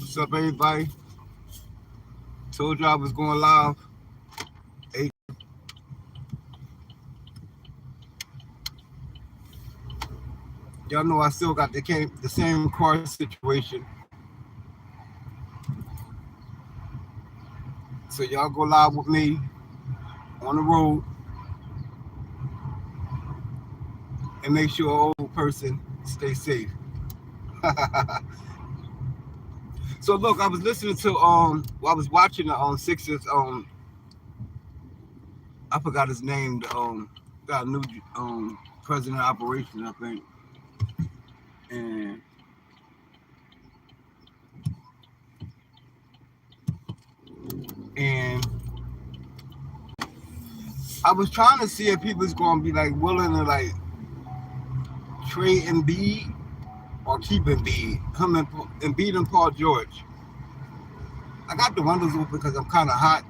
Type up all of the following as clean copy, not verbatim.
What's up, everybody? Told you I was going live. Hey, y'all know I still got the same car situation. So y'all go live with me on the road and make sure an old person stay safe. So look, I was listening to I was watching the Sixers I forgot his name. Got a new president of operations, I think, and and I was trying to see if he was going to be like willing to like trade Embiid or keep Embiid, him and Embiid and Paul George. I got the windows open because I'm kind of hot,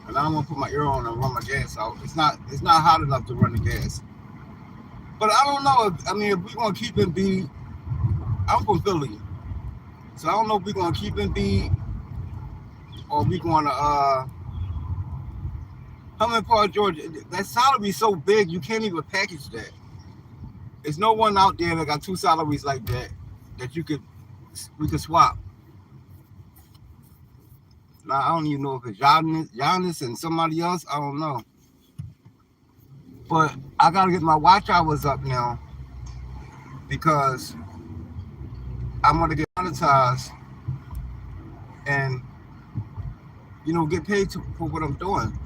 and I don't want to put my ear on and run my gas out. It's not hot enough to run the gas. But I don't know if we're gonna keep Embiid. I'm from Philly, so I don't know if we're gonna keep Embiid or we gonna him and Paul George. That salary so big you can't even package that. There's no one out there that got two salaries like that we could swap. Now I don't even know if it's Giannis and somebody else. I don't know. But I gotta get my watch hours up now because I'm gonna get monetized and get paid for what I'm doing.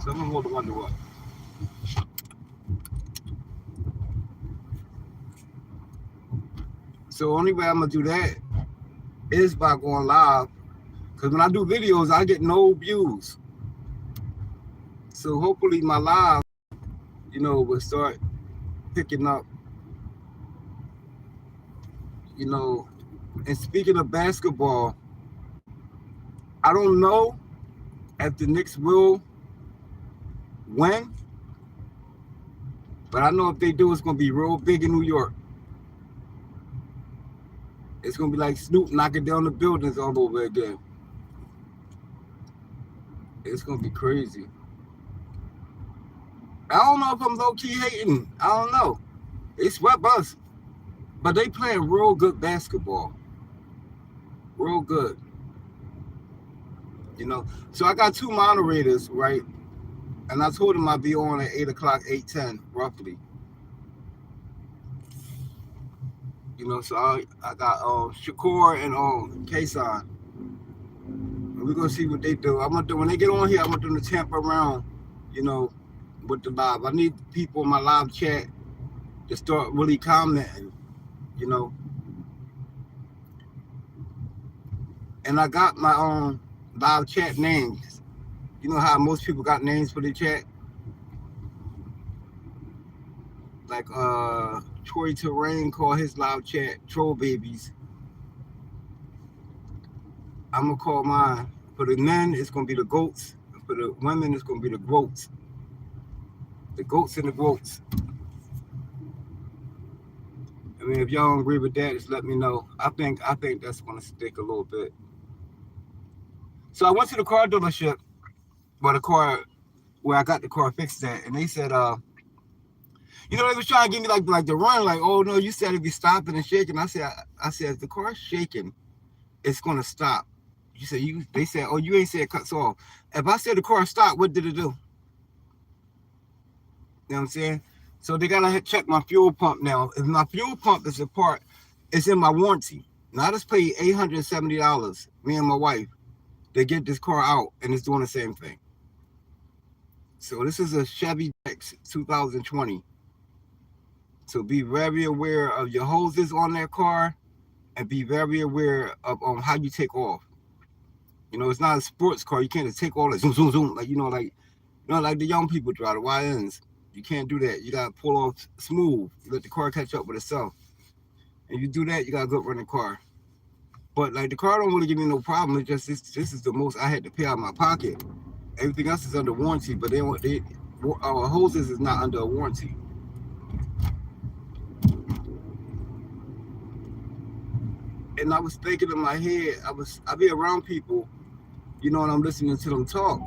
So I'm gonna hold the window up. So only way I'm gonna do that is by going live. Because when I do videos, I get no views. So hopefully my live, will start picking up. And speaking of basketball, I don't know if the Knicks will win, but I know if they do, it's gonna be real big in New York. It's gonna be like Snoop knocking down the buildings all over again. It's gonna be crazy. I don't know if I'm low-key hating. I don't know. They swept us. But they playing real good basketball. Real good. So I got two moderators, right? And I told them I'd be on at 8 o'clock, 8:10, roughly. So I got Shakur and Kason. And we're gonna see what they do. When they get on here, I'm gonna do them to tamper around, with the live. I need people in my live chat to start really commenting, And I got my own live chat names. You know how most people got names for their chat? Like Troy Terrain called his live chat Troll Babies. I'm gonna call mine. For the men, it's gonna be the goats. For the women, it's gonna be the groats. The goats and the groats. If y'all don't agree with that, just let me know. I think that's gonna stick a little bit. So I went to the car dealership, where I got the car fixed at, and they said, they was trying to give me like the run, like, oh no, you said it'd be stopping and shaking. I said, if the car's shaking, it's gonna stop. They said, oh, you ain't said it cuts off. If I said the car stopped, what did it do? You know what I'm saying? So they gotta check my fuel pump now. If my fuel pump is apart, it's in my warranty. Now I just paid $870, me and my wife, to get this car out, and it's doing the same thing. So this is a Chevy X 2020. So be very aware of your hoses on that car, and be very aware of how you take off. It's not a sports car. You can't just take all that zoom, zoom, zoom, like the young people drive the YNs. You can't do that. You gotta pull off smooth. You let the car catch up with itself. And you do that, you got a good running car. But like the car don't really give me no problem. It's just this is the most I had to pay out of my pocket. Everything else is under warranty, but our hoses is not under a warranty. And I was thinking in my head, I be around people, you know, and I'm listening to them talk.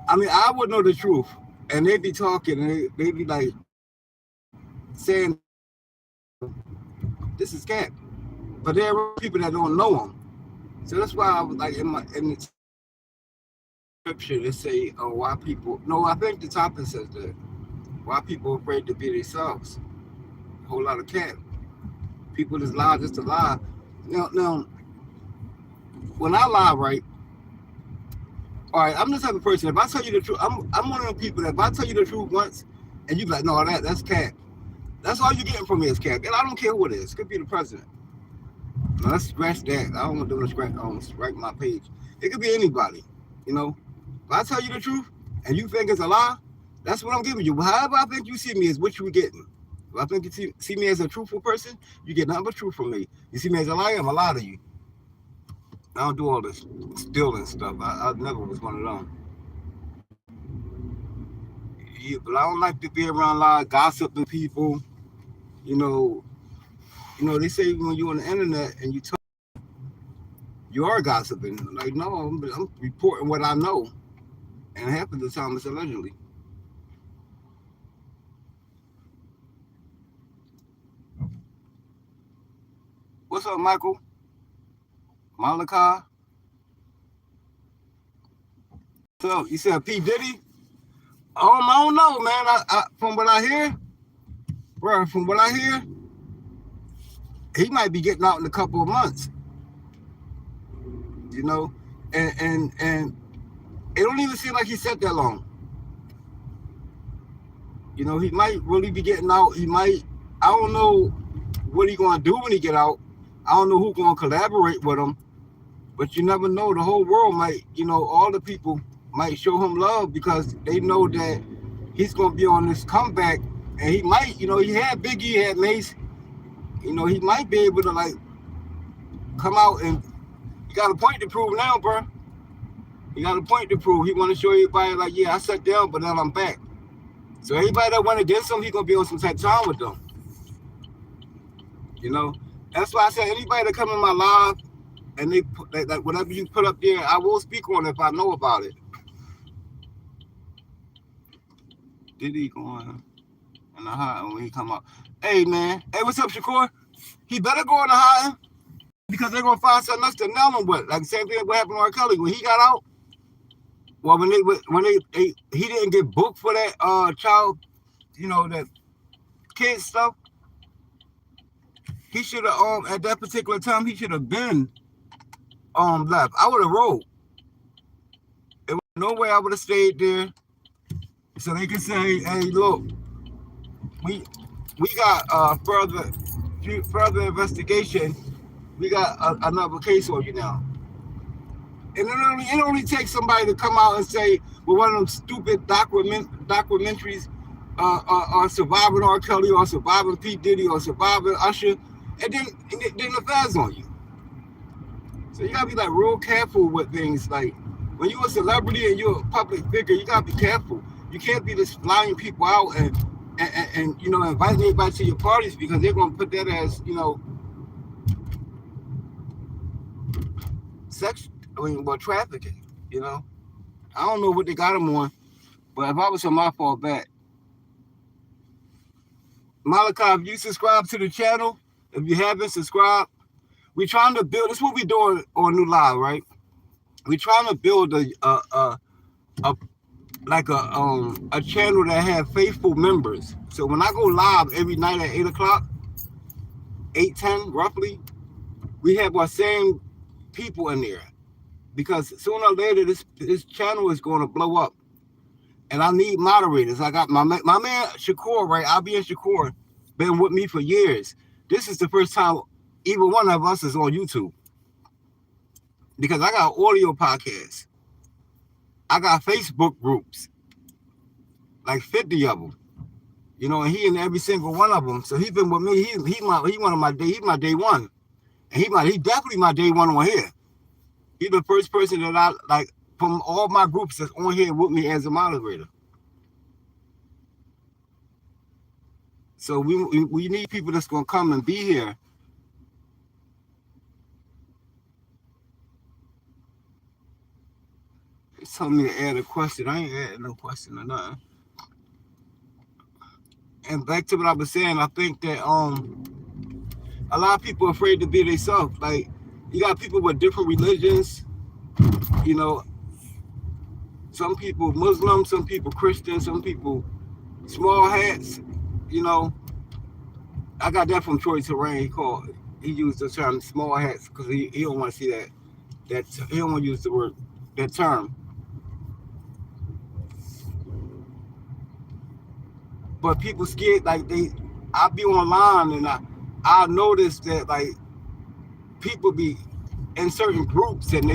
I mean, I would know the truth, and they be talking, and they be like saying, "This is cat," but there are people that don't know them. So that's why I was like in the scripture they say, "Oh, why people?" No, I think the topic says that why people afraid to be themselves. A whole lot of cat. People just lie just to lie. Now, when I lie, right? All right, I'm the type of person. If I tell you the truth, I'm one of the people that if I tell you the truth once, and you be like, no, that's cat. That's all you're getting from me is cat. And I don't care who it is. It could be the president. Now, let's scratch that. I don't want to do scratch my page. It could be anybody. You know, if I tell you the truth and you think it's a lie, that's what I'm giving you. However I think you see me is what you getting. If I think you see me as a truthful person, you get nothing but truth from me. You see me as a liar, I'm a lie to you. I don't do all this stealing stuff. I never was one of them. Yeah, but I don't like to be around a lot of gossiping people. You know, they say when you're on the internet and you talk, you are gossiping. Like, no, I'm reporting what I know, and half of the time it's allegedly. What's up, Michael? Malachi? So you said P Diddy? I don't know, man. From what I hear, bro, from what I hear, he might be getting out in a couple of months. You know, and it don't even seem like he said that long. You know, he might really be getting out. He might. I don't know what he gonna do when he get out. I don't know who gonna collaborate with him. But you never know. The whole world might, all the people might show him love because they know that he's gonna be on this comeback, and he might, he had Biggie, he had Mace. He might be able to like come out and he got a point to prove now, bro. He got a point to prove. He want to show everybody like, yeah, I sat down, but now I'm back. So everybody that went against him, he gonna be on some type of time with them. That's why I said anybody that come in my live and they put like whatever you put up there, I will speak on it if I know about it. Did he go on in the hot when he come out? Hey man, hey, what's up, Shakur? He better go in the hot because they're gonna find something else to nail him with. Like the same thing what happened to R. Kelly when he got out. Well, when he didn't get booked for that child, that kid stuff. He should have at that particular time he should have been left. I would have rolled. There was no way I would have stayed there. So they can say, hey, look, we got further investigation. We got another case on you now. And it only takes somebody to come out and say, well, one of them stupid documentaries are surviving R. Kelly or surviving P. Diddy or surviving Usher, and then the feds on you. So you gotta be like real careful with things. Like when you're a celebrity and you're a public figure, you gotta be careful. You can't be just flying people out and inviting everybody to your parties because they're gonna put that as trafficking. I don't know what they got them on, but if I was him, I'd fall back. Malachi, if you subscribe to the channel, if you haven't subscribed, we're trying to build. This is what we're doing on New Live, right? We're trying to build a channel that have faithful members. So when I go live every night at 8:00, 8:10 roughly, we have our same people in there. Because sooner or later this channel is going to blow up. And I need moderators. I got my man Shakur, right? Abi and Shakur been with me for years. This is the first time either one of us is on YouTube. Because I got audio podcasts. I got Facebook groups. Like 50 of them. And he in every single one of them. So he's been with me. He's my day one. And he definitely my day one on here. He's the first person that I like from all my groups that's on here with me as a moderator. So we need people that's gonna come and be here. It's telling me to add a question. I ain't adding no question or nothing. And back to what I was saying, I think that a lot of people are afraid to be themselves. Like, you got people with different religions, you know, some people Muslim, some people Christian, some people small hats, you know. I got that from Troy Terrain. He used the term small hats because he don't want to see that he don't want to use the word, that term. But people scared, like I be online and I notice that like people be in certain groups and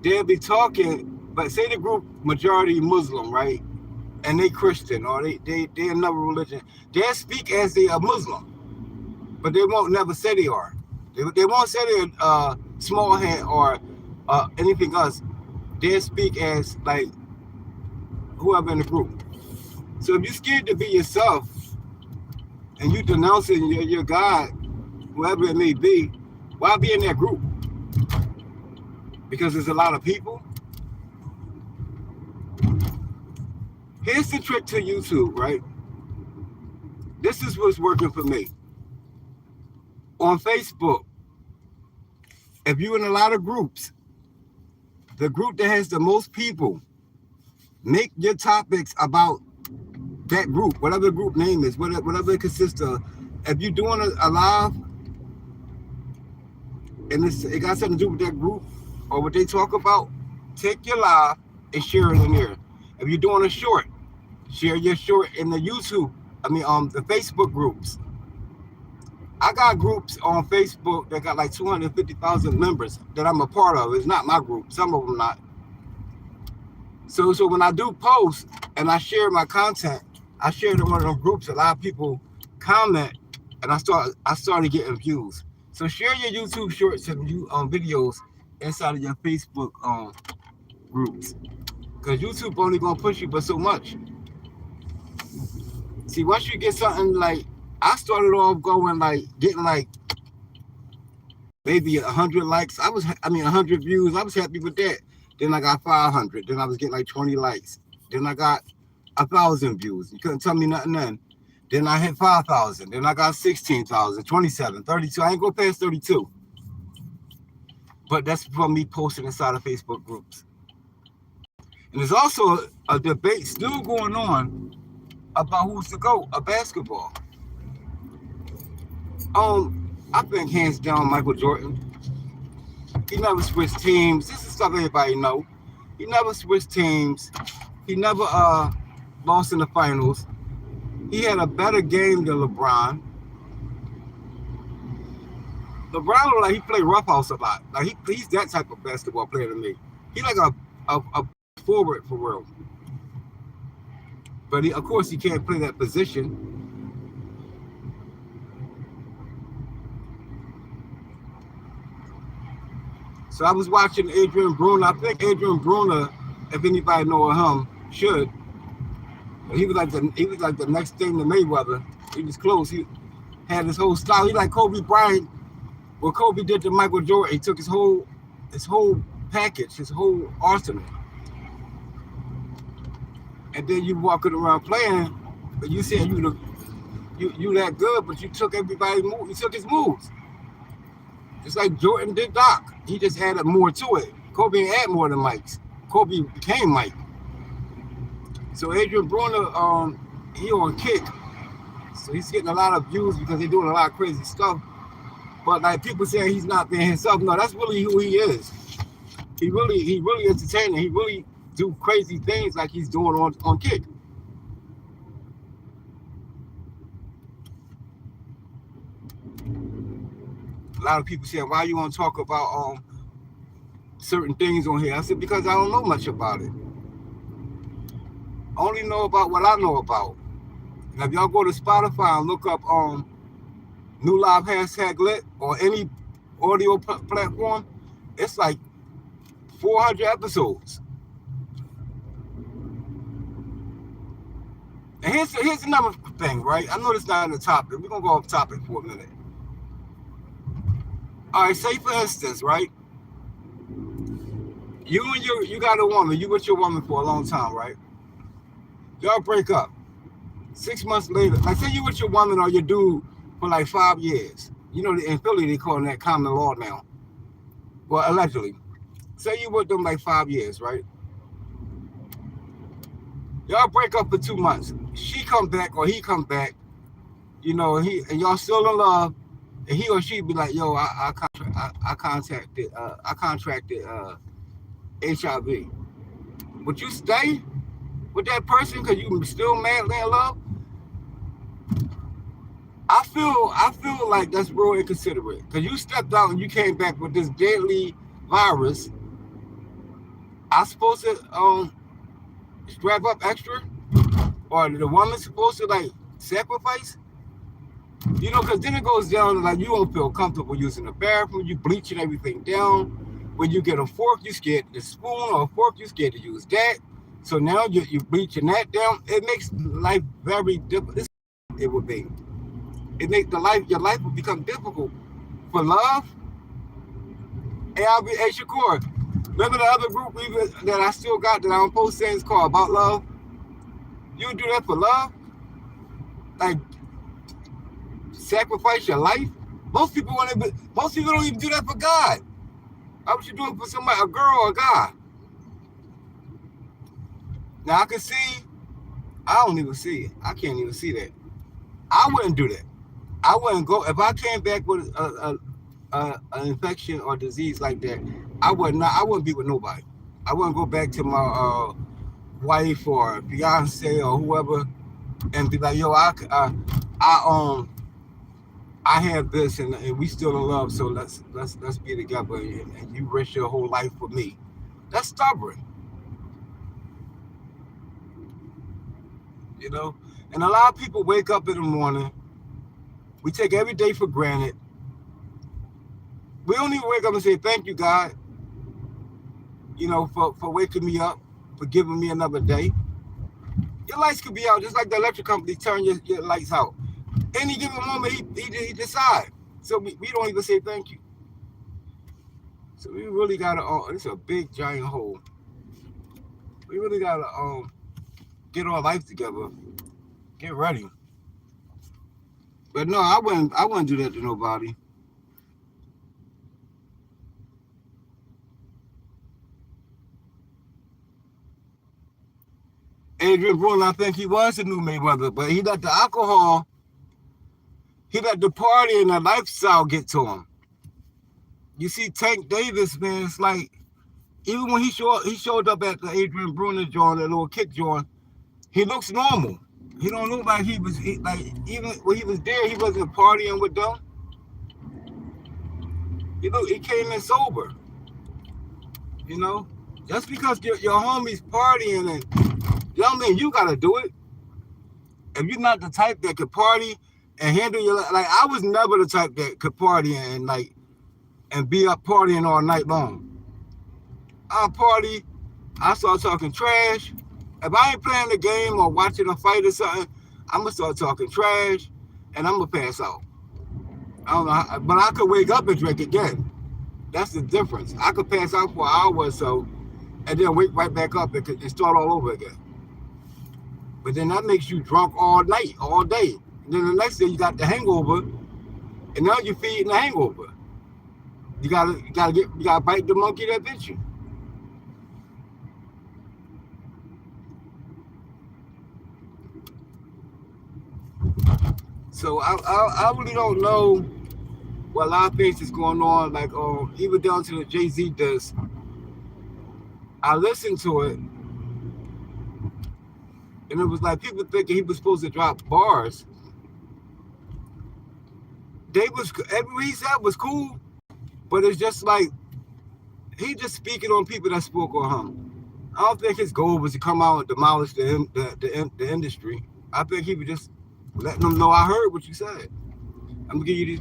they'll be talking, but say the group majority Muslim, right? And they Christian or they another religion. They'll speak as they are Muslim, but they won't never say they are. They won't say they're small hat or anything else. They'll speak as like whoever in the group. So if you're scared to be yourself and you denouncing your God, whoever it may be, why be in that group? Because there's a lot of people. Here's the trick to YouTube, right? This is what's working for me. On Facebook, if you're in a lot of groups, the group that has the most people, make your topics about that group, whatever the group name is, whatever it consists of. If you're doing a live and it got something to do with that group or what they talk about, take your live and share it in there. If you're doing a short, share your short in the YouTube, the Facebook groups. I got groups on Facebook that got like 250,000 members that I'm a part of. It's not my group. Some of them not. So when I do post and I share my content, I share it in one of them groups. A lot of people comment, and I started getting views. So share your YouTube shorts and videos inside of your Facebook groups, because YouTube only gonna push you but so much. See, once you get something like, I started off going like getting like maybe 100 likes. 100 views. I was happy with that. Then I got 500. Then I was getting like 20 likes. Then I got 1,000 views. You couldn't tell me nothing then. Then I hit 5,000. Then I got 16,000, 27, 32. I ain't go past 32. But that's from me posting inside of Facebook groups. And there's also a debate still going on about who's the GOAT of basketball. I think hands down Michael Jordan. He never switched teams. This is stuff everybody know. He never switched teams. He never lost in the finals. He had a better game than LeBron. LeBron looked like he played roughhouse a lot. Like he's that type of basketball player to me. He like a forward for real. But of course he can't play that position. So I was watching Adrian Bruner. I think Adrian Bruner, if anybody know of him, should. He was like the next thing to Mayweather. He was close. He had his whole style. He like Kobe Bryant. What Kobe did to Michael Jordan, he took his whole package, his whole arsenal. And then you walking around playing, but you saying you that good, but you took everybody's move. You took his moves. Just like Jordan did Doc. He just added more to it. Kobe ain't add more than Mike's. Kobe became Mike. So Adrian Bruner, he on kick. So he's getting a lot of views because he's doing a lot of crazy stuff. But like people saying he's not being himself. No, that's really who he is. He really entertaining. He really do crazy things like he's doing on kick. A lot of people saying, why you want to talk about certain things on here? I said, because I don't know much about it. I only know about what I know about. And if y'all go to Spotify and look up New Live #lit or any audio platform, it's like 400 episodes. And here's another thing, right? I know it's not in the topic. We're gonna go off topic for a minute. All right, say for instance, right? You got a woman. You with your woman for a long time, right? Y'all break up. 6 months later, like say you with your woman or your dude for like 5 years. You know, in Philly they call that common law now. Well, allegedly. Say you with them like 5 years, right? Y'all break up for 2 months. She come back or he come back, you know, and y'all still in love, and he or she be like, yo, I contracted HIV. Would you stay with that person because you still madly in love? I feel like that's real inconsiderate because you stepped out and you came back with this deadly virus. I supposed to strap up extra, or the woman's supposed to like sacrifice? You know, because then it goes down to like you don't feel comfortable using the bathroom, you bleaching everything down. When you get a fork, you scared the spoon or a fork, you scared to use that. So now you bleaching that down. It makes life very difficult. It would be. It makes your life will become difficult. For love, hey, hey Shakur, remember the other group that I still got that I don't post things called About Love? You would do that for love? Like sacrifice your life? Most people don't even do that for God. How would you do it for somebody, a girl or a guy? Now I can see, I don't even see it. I can't even see that. I wouldn't do that. I wouldn't go if I came back with an infection or disease like that. I wouldn't be with nobody. I wouldn't go back to my wife or fiance or whoever and be like, yo, I have this and we still in love, so let's be together and you risk your whole life for me. That's stubborn, you know. And a lot of people wake up in the morning. We take every day for granted. We don't even wake up and say thank you, God, you know, for waking me up, for giving me another day. Your lights could be out just like the electric company turn your lights out. Any given moment, he decide. So we don't even say thank you. So we really gotta. It's a big giant hole. We really gotta get our life together. Get ready. But no, I wouldn't do that to nobody. Adrian Bruin, I think he was the new Mayweather, but he let the alcohol, he let the party and the lifestyle get to him. You see, Tank Davis, man, it's like even when he showed up at the Adrian Bruner joint, that little kick joint, he looks normal. He don't look like like even when he was there, he wasn't partying with them. He came in sober. You know, just because your homies partying and you know what I mean, you gotta do it. If you're not the type that could party and handle your like, I was never the type that could party and like and be up partying all night long. I party, I start talking trash. If I ain't playing the game or watching a fight or something, I'm gonna start talking trash and I'm gonna pass out. I don't know, but I could wake up and drink again. That's the difference. I could pass out for an hour or so and then wake right back up and start all over again. But then that makes you drunk all night, all day. And then the next day you got the hangover, and now you're feeding the hangover. You gotta bite the monkey that bit you. So I really don't know what a lot of things is going on. Like even down to the Jay-Z does. I listened to it, and it was like people thinking he was supposed to drop bars. Everything he said was cool, but it's just like he just speaking on people that spoke on him. I don't think his goal was to come out and demolish the industry. I think he was just letting them know I heard what you said. I'm gonna give you these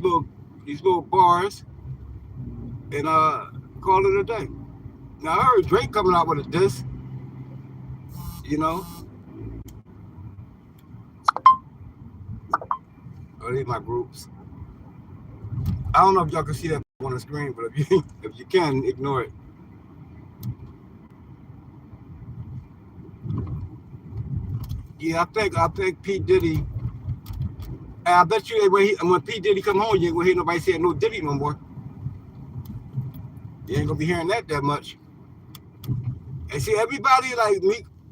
little bars and call it a day. Now I heard Drake coming out with a diss, you know. delete my groups. I don't know if y'all can see that on the screen, but if you can, ignore it. Yeah, I think P Diddy. And I bet you when P Diddy come home, you ain't gonna hear nobody saying no Diddy no more. You ain't gonna be hearing that much. And see, everybody like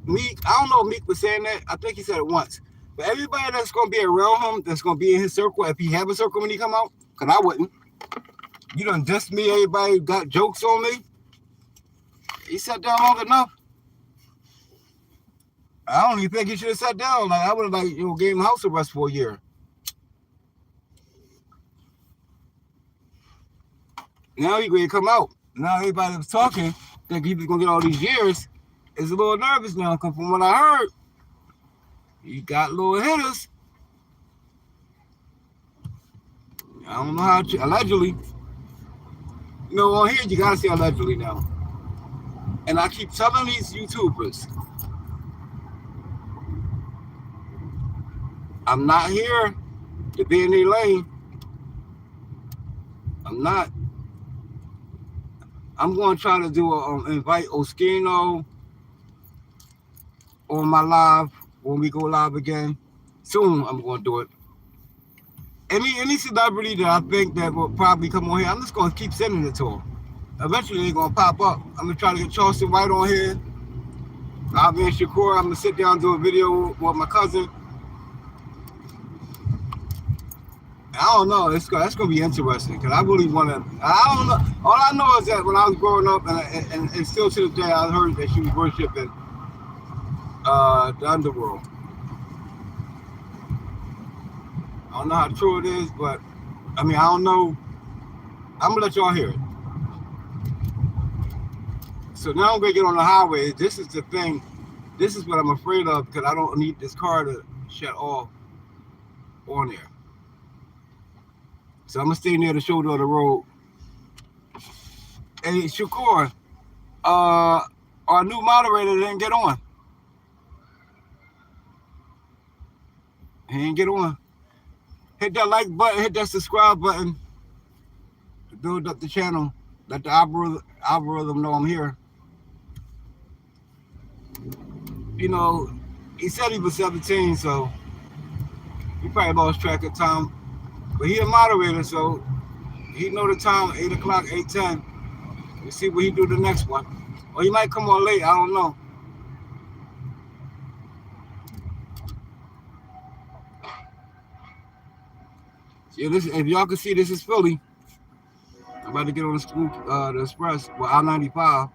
Meek. I don't know if Meek was saying that. I think he said it once. But everybody that's gonna be around him, that's gonna be in his circle, if he have a circle when he come out, cause I wouldn't. You done dissed me. Everybody got jokes on me. He sat down long enough. I don't even think he should have sat down. Like I would have gave him house arrest for a year. Now he going to come out. Now everybody was talking, think he was going to get all these years, is a little nervous now. Because from what I heard, he got little hitters. I don't know how, allegedly. On here, you got to say allegedly now. And I keep telling these YouTubers, I'm not here to be in their lane. I'm not. I'm going to try to do invite Oskino on my live when we go live again. Soon I'm going to do it. Any celebrity that I think that will probably come on here, I'm just going to keep sending it to them. Eventually they're going to pop up. I'm going to try to get Charleston White on here. I'll be in Shakur. I'm going to sit down and do a video with my cousin. I don't know. That's going to be interesting because I really want to. I don't know. All I know is that when I was growing up, and still to this day, I heard that she was worshiping the underworld. I don't know how true it is, but I don't know. I'm gonna let y'all hear it. So now I'm gonna get on the highway. This is the thing. This is what I'm afraid of because I don't need this car to shut off on there. So I'm gonna stay near the shoulder of the road. Hey, Shakur, our new moderator didn't get on. He didn't get on. Hit that like button, hit that subscribe button to build up the channel. Let the algorithm know I'm here. He said he was 17, so he probably lost track of time. But he a moderator, so he know the time, 8 o'clock, 8:10. We'll see what he do the next one. Or he might come on late, I don't know. Yeah, if y'all can see, this is Philly. I'm about to get on the express, I-95.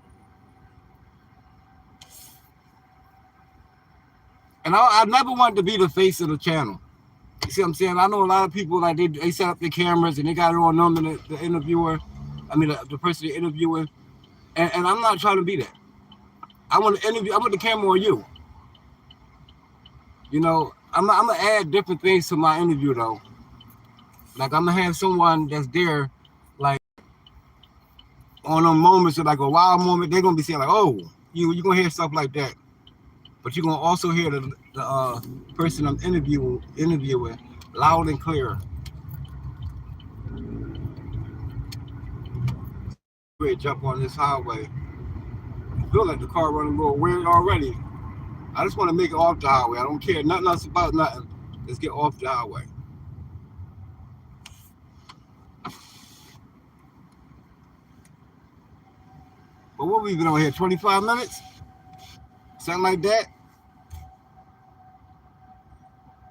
And I never wanted to be the face of the channel. You see what I'm saying? I know a lot of people, like, they set up their cameras and they got it on them and the interviewer, the person they're interviewing. And I'm not trying to be that. I want the camera on you. I'm going to add different things to my interview, though. Like, I'm going to have someone that's there, like, on them moments, like a wild moment, they're going to be saying, like, oh, you're going to hear stuff like that. But you're going to also hear the person I'm interviewing loud and clear. Great jump on this highway. I feel like the car running a little weird already. I just want to make it off the highway. I don't care nothing else about nothing. Let's get off the highway. But what we been on here? 25 minutes? Something like that?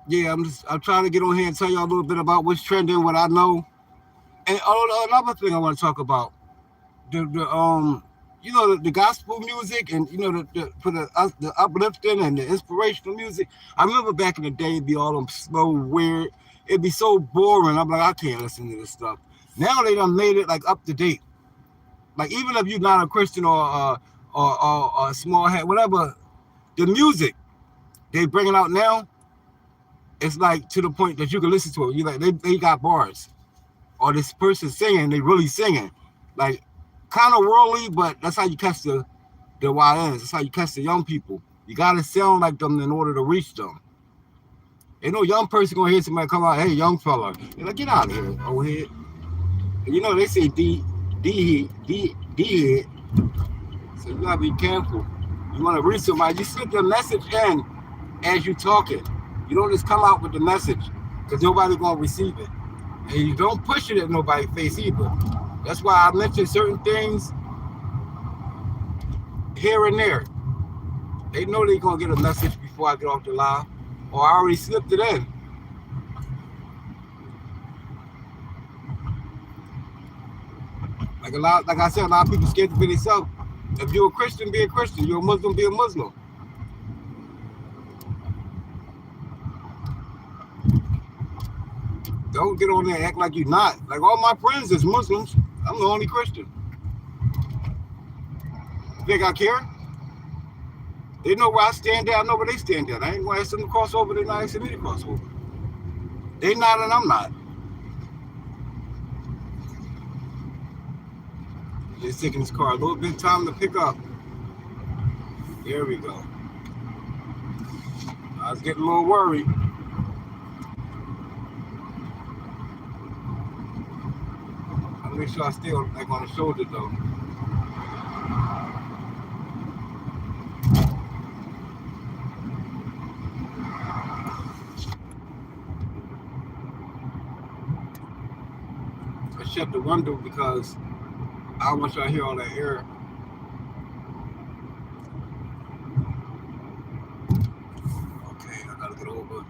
Yeah, I'm trying to get on here and tell y'all a little bit about what's trending, what I know. And another thing I want to talk about. The gospel music and the uplifting and the inspirational music. I remember back in the day, it'd be all them slow, weird. It'd be so boring. I'm like, I can't listen to this stuff. Now they done made it like up to date. Like even if you're not a Christian or a small hat, whatever, the music they bringing out now, it's like to the point that you can listen to it. You like they got bars, or this person singing, they really singing, like kind of worldly, but that's how you catch the YNs. That's how you catch the young people. You gotta sound like them in order to reach them. Ain't no young person gonna hear somebody come out, hey, young fella. They're like, get out of here, old head. And you know they say D head. So you gotta be careful. You wanna reach somebody, you slip the message in as you talking. You don't just come out with the message because nobody's gonna receive it. And you don't push it at nobody's face either. That's why I mention certain things here and there. They know they're gonna get a message before I get off the live, or I already slipped it in. Like I said, a lot of people scared to be themselves. If you're a Christian, be a Christian. You're a Muslim, be a Muslim. Don't get on there and act like you're not. Like all my friends is Muslims. I'm the only Christian. You think I care? They know where I stand at. I know where they stand at. I ain't gonna ask them to cross over. They're not asking me to cross over. They not and I'm not. Just taking this car a little bit of time to pick up. There we go. I was getting a little worried. I'll make sure I stay on, like on the shoulder though. I shut the window because I don't want y'all to hear all that air. Okay, I gotta get over.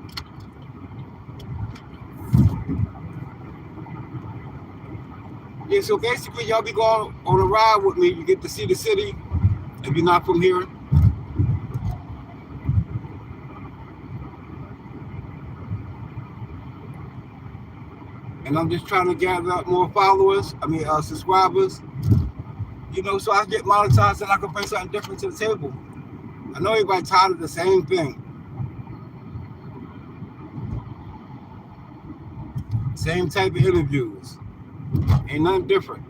Yeah, so basically y'all be going on a ride with me. You get to see the city if you're not from here. And I'm just trying to gather up more followers, subscribers, you know, so I get monetized and I can bring something different to the table. I know everybody tired of the same thing. Same type of interviews. Ain't nothing different.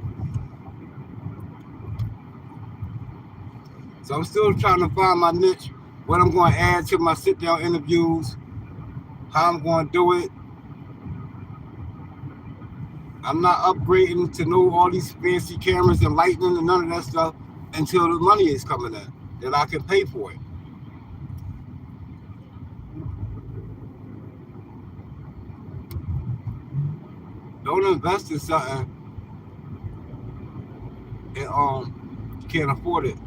So I'm still trying to find my niche, what I'm going to add to my sit-down interviews, how I'm going to do it. I'm not upgrading to know all these fancy cameras and lighting and none of that stuff until the money is coming in, that I can pay for it. Don't invest in something and you can't afford it.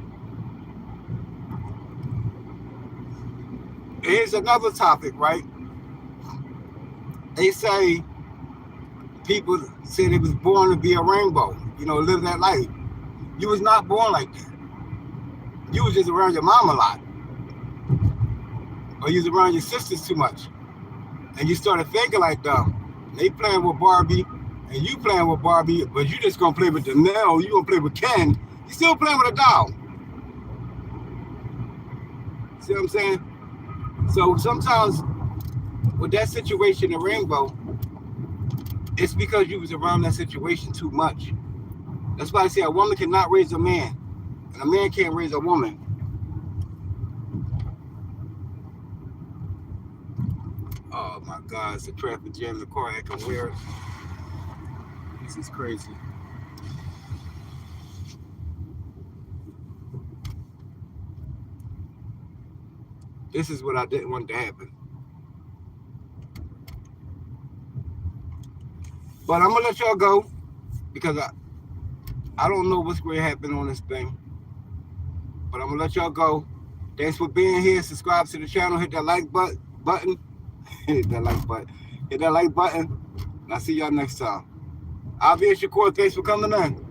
And here's another topic, right? They say people say they was born to be a rainbow, you know, live that life. You was not born like that. You was just around your mom a lot. Or you was around your sisters too much. And you started thinking like them. They playing with Barbie and you playing with Barbie, but you just gonna play with Danelle, you gonna play with Ken. You still playing with a doll. See what I'm saying? So sometimes with that situation in Rainbow, it's because you was around that situation too much. That's why I say a woman cannot raise a man, and a man can't raise a woman. Oh my God, it's a traffic jam. The car acting weird. This is crazy. This is what I didn't want to happen. But I'm gonna let y'all go because I don't know what's going to happen on this thing. But I'm gonna let y'all go. Thanks for being here. Subscribe to the channel. Hit that like button. Hit that like button. Hit that like button. And I'll see y'all next time. I'll be at your court. Thanks for coming in.